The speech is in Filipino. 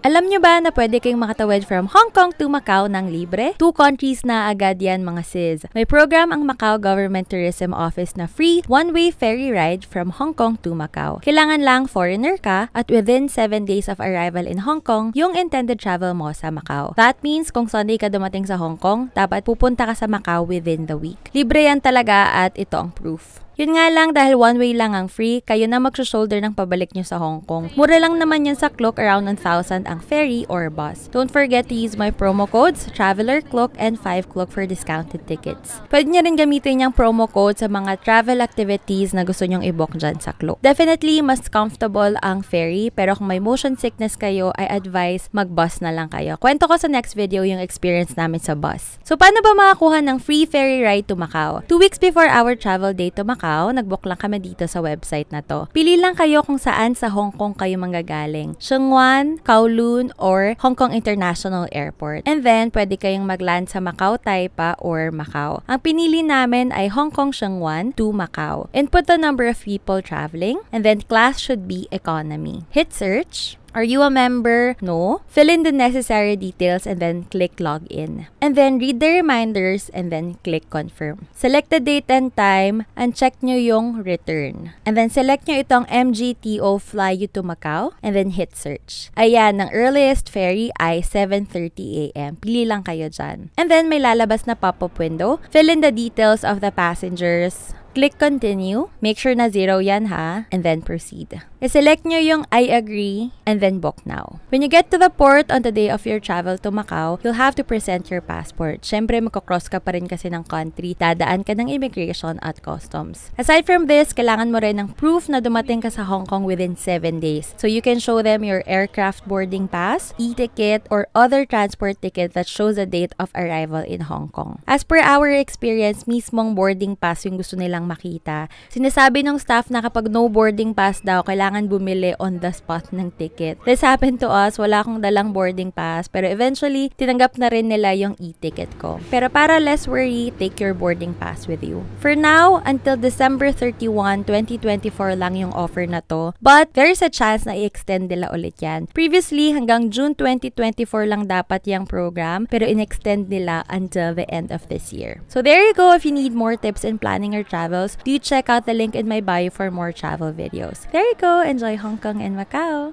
Alam nyo ba na pwede kayong makatawid from Hong Kong to Macau ng libre? 2 countries na agad yan mga sis. May program ang Macau Government Tourism Office na free one-way ferry ride from Hong Kong to Macau. Kailangan lang foreigner ka at within 7 days of arrival in Hong Kong yung intended travel mo sa Macau. That means kung Sunday ka dumating sa Hong Kong, dapat pupunta ka sa Macau within the week. Libre yan talaga at ito ang proof. Yun nga lang, dahil one way lang ang free, kayo na mag-shoulder ng pabalik nyo sa Hong Kong. Mura lang naman yan sa Klook, around 1,000 ang ferry or bus. Don't forget to use my promo codes, Traveler Klook and 5 Klook for discounted tickets. Pwede nyo rin gamitin yung promo code sa mga travel activities na gusto nyong i-book dyan sa Klook. Definitely, mas comfortable ang ferry, pero kung may motion sickness kayo, I advise mag-bus na lang kayo. Kwento ko sa next video yung experience namin sa bus. So, paano ba makakuha ng free ferry ride to Macau? 2 weeks before our travel day to Macau, nag-book lang kami dito sa website na to. Pili lang kayo kung saan sa Hong Kong kayo manggagaling. Sheung-wan, Kowloon, or Hong Kong International Airport. And then, pwede kayong mag-land sa Macau Taipa or Macau. Ang pinili namin ay Hong Kong Sheung-wan to Macau. Input the number of people traveling, and then class should be economy. Hit search. Are you a member? No. Fill in the necessary details and then click login. And then read the reminders and then click confirm. Select the date and time and check nyo yung return. And then select nyo itong MGTO Fly You to Macau and then hit search. Ayan, ang earliest ferry ay 7:30 AM. Pili lang kayo dyan. And then may lalabas na pop-up window. Fill in the details of the passengers. Click continue. Make sure na 0 yan ha. And then proceed. I-select nyo yung I agree and then book now. When you get to the port on the day of your travel to Macau, you'll have to present your passport. Syempre, magkakross ka pa rin kasi ng country. Dadaan ka ng immigration at customs. Aside from this, kailangan mo rin ng proof na dumating ka sa Hong Kong within 7 days. So you can show them your aircraft boarding pass, e-ticket, or other transport ticket that shows the date of arrival in Hong Kong. As per our experience, mismong boarding pass yung gusto nilang makita. Sinasabi ng staff na kapag no boarding pass daw, kailangan bumili on the spot ng ticket. This happened to us. Wala akong dalang boarding pass, pero eventually, tinanggap na rin nila yung e-ticket ko. Pero para less worry, take your boarding pass with you. For now, until December 31, 2024 lang yung offer na to, but there's a chance na i-extend nila ulit yan. Previously, hanggang June 2024 lang dapat yung program, pero in-extend nila until the end of this year. So there you go. If you need more tips in planning your travels, do check out the link in my bio for more travel videos. There you go. Enjoy Hong Kong and Macau.